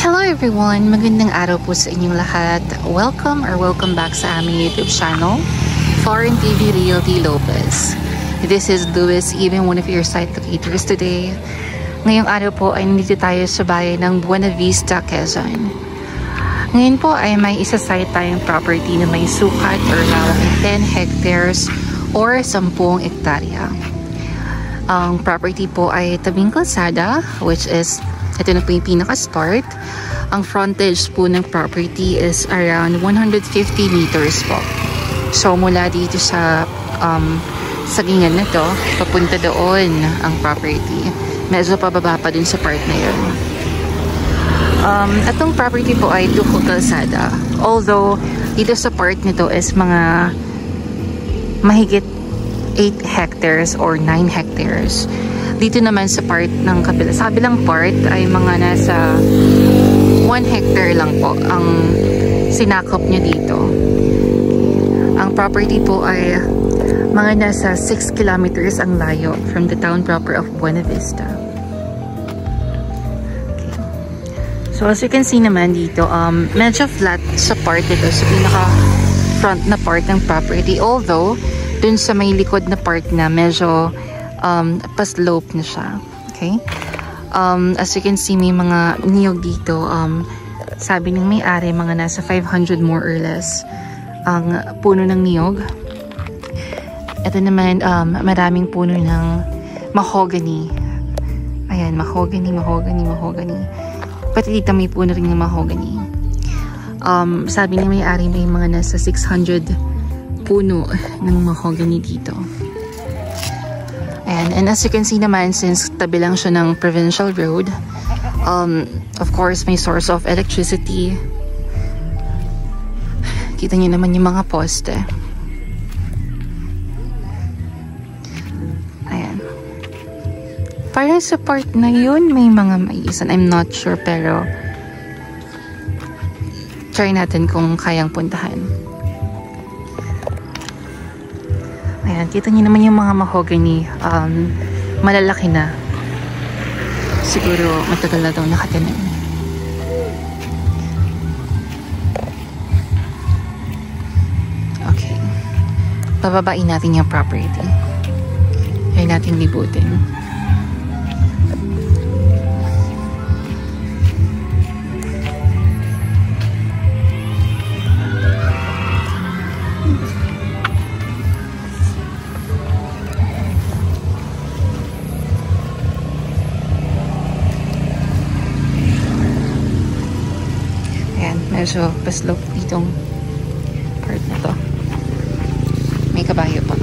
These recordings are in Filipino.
Hello everyone! Magandang araw po sa inyong lahat. Welcome back sa aming YouTube channel, Foreign TV Realty Lopez. This is Louis, even one of your site locators today. Ngayong araw po ay nandito tayo sa bayan ng Buena Vista, Quezon. Ngayon po ay may isa-site tayong property na may sukat or lawak ng 10 hectares or 10 hektarya. Ang property po ay tabing kalsada, which is ito na po yung pinaka-start. Ang frontage po ng property is around 150 meters po. So mula dito sa sagingan na to, papunta doon ang property. Medyo pababa pa dun sa part na yun. Atong property po ay duho kalsada. Although dito sa part nito is mga mahigit 8 hectares or 9 hectares. Dito naman sa part ng kabila, sa kabilang part ay mga nasa 1 hectare lang po ang sinakop nyo dito. Ang property po ay mga nasa 6 kilometers ang layo from the town proper of Buena Vista. Okay. So as you can see naman dito, medyo flat sa part ito, sa pinaka front na part ng property. Although, dun sa may likod na part na medyo pa-slope na siya. Okay? As you can see, may mga niyog dito. Sabi ng may-ari, mga nasa 500 more or less ang puno ng niyog. Ito naman, maraming puno ng mahogany. Ayan, mahogany. Pati dito may puno rin ng mahogany. Sabi ng may-ari, may mga nasa 600 puno ng mahogany dito. And as you can see naman, since tabi lang siya ng provincial road, of course, may source of electricity. Kita niyo naman yung mga poste. Ayan. Parang sa part na yun, may mga maisan. I'm not sure, pero try natin kung kayang puntahan. Ayan, kita niyo naman yung mga mahogany, malalaki na. Siguro matagal na daw nakatanim. Okay. Pababain natin yung property. Ayaw natin libutin. Medyo pa-slope ditong part na to. May kabayo pa.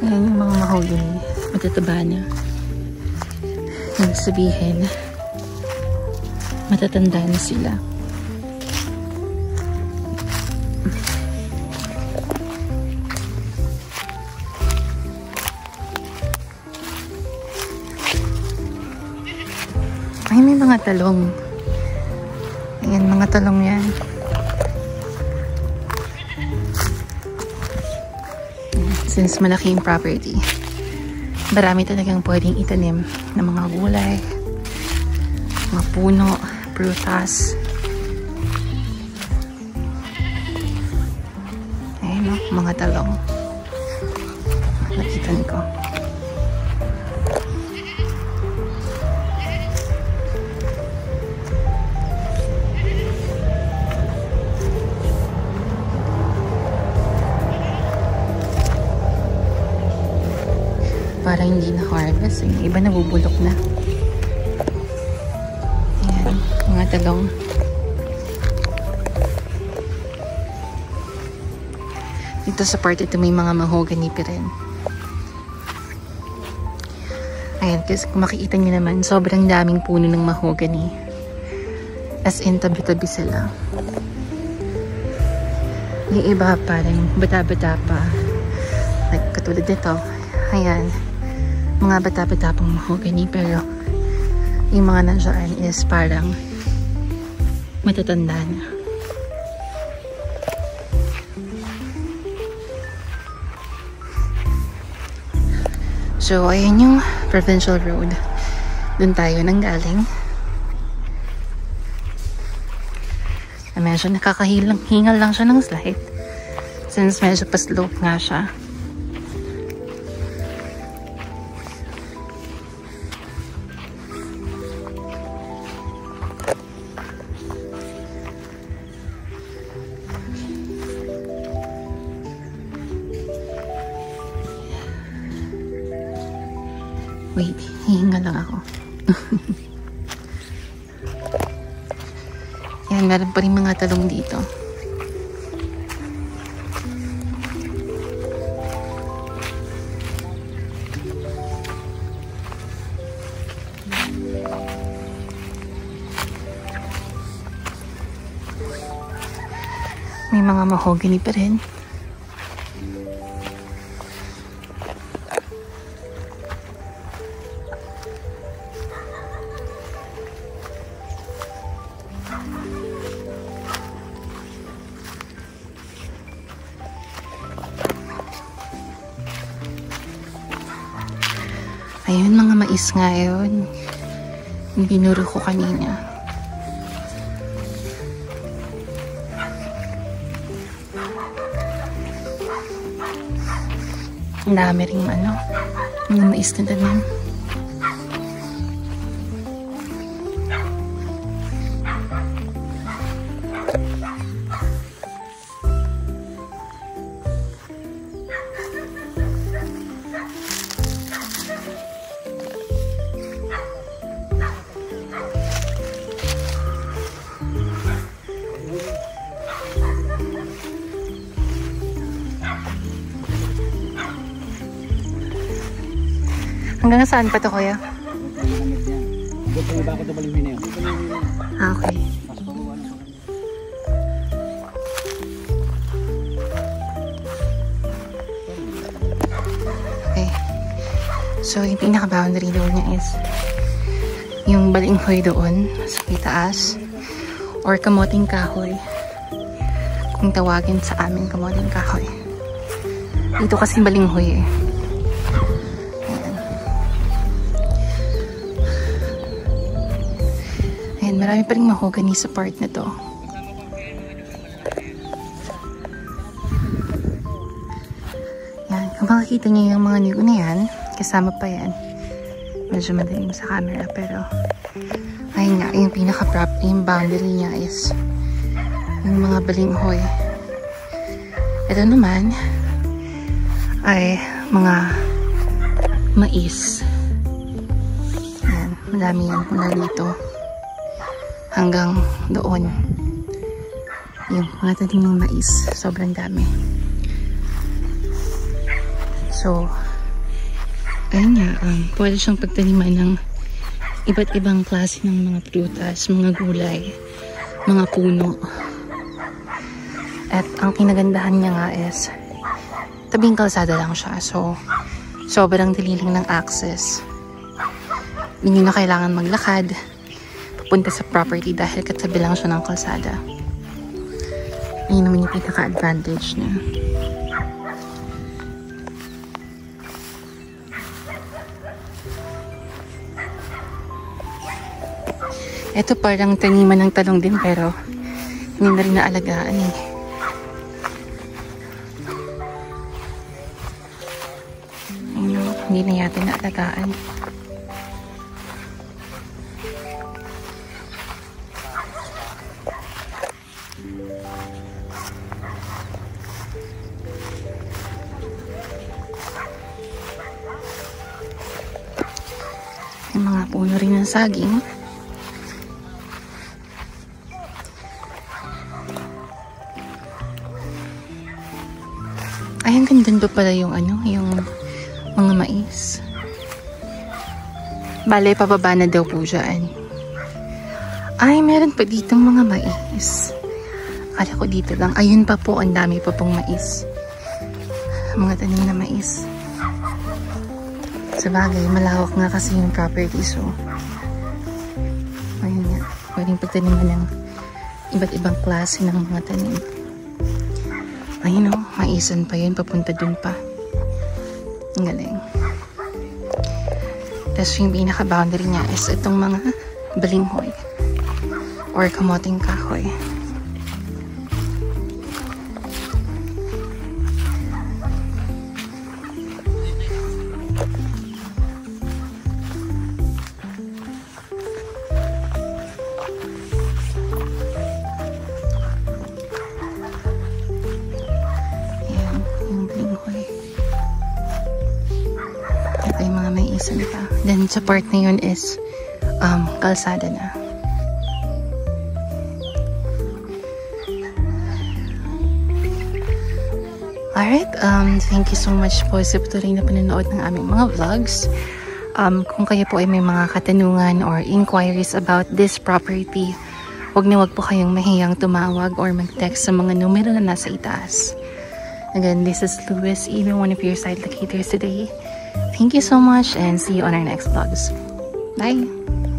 Ayan yung mga mahogany. Matataba na. Yung sabihin, matatanda na sila. Ay, may mga talong. Ayan, mga talong yan. Since malaki yung property, marami talagang pwedeng itanim ng mga gulay, mga puno, prutas. Ayan o, mga talong. Nakitan ko. Parang hindi na harvest. Yung iba nabubulok na. Ayan, mga talong. Dito sa part ito may mga mahogany pa rin. Ayan, kasi kung makikita nyo naman, sobrang daming puno ng mahogany. As in, tabi-tabi sila. Yung iba parang bata-bata pa. Like, katulad nito. Ayan. Mga bata-bata pang mahogany, pero yung mga nandiyan is parang matatanda na. So, ayan yung provincial road. Doon tayo nanggaling. Medyo nakakahingal lang siya ng slight. Since medyo pa-slope nga siya. Wait, hihinga lang ako. Yan, meron pa rin mga talong dito. May mga mahogany pa rin. Ayun, mga mais nga yun. Yung binuro ko kanina. Ang dami rin mga mais na tanim. Hanggang saan pa to, kuya? Okay. Okay. So, yung pinaka-boundary doon niya is yung balinghoy doon sa itaas or kamoting kahoy. Kung tawagin sa amin, kamoting kahoy. Dito kasi balinghoy eh. Marami pa rin mahogany sa part na to. Yan. Kung makikita niyo yung mga nyug na yan, kasama pa yan. Medyo madaling sa camera, pero ayun nga, yung pinaka-prop, yung boundary niya is yung mga balinghoy. Ito naman ay mga mais. Yan. Madami yan mula dito hanggang doon. Yung mga tanim ng mais, sobrang dami. So, ayun nga, pwede siyang pagtaniman ng iba't ibang klase ng mga prutas, mga gulay, mga puno. At ang kinagandahan niya nga is tabing kalsada lang siya. So, sobrang dali lang ng access. Hindi na kailangan maglakad punta sa property dahil katabi lang siya ng kalsada. Yun naman yung pinaka-advantage niya. Ito parang taniman ng talong din pero hindi na rin naalagaan eh. Hindi na yata naalagaan. Yung mga puno rin ng saging. Ay, hanggang dun pa pala yung yung mga mais. Bale, pababa na daw po dyan. Ay, meron pa dito mga mais. Akala ko dito lang. Ayun pa po, ang dami pa pong mais. Mga tanim na mais. Sa bagay, malawak nga kasi yung property, so pwedeng pagtaniman ng iba't ibang klase ng mga tanim. Ayun o, maisan pa yun, papunta dun pa. Ang galing. Tapos yung pinaka-boundary niya is itong mga balinghoy or kamoting kahoy. Pa. Then sa part na yun is kalsada na. Alright, thank you so much po sa patuloy na panonood ng aming mga vlogs. Kung kayo po ay may mga katanungan or inquiries about this property, wag po kayong mahiyang tumawag or mag-text sa mga numero na nasa itaas. Again, this is Louis, even one of your site locators today. Thank you so much and see you on our next vlogs. Bye!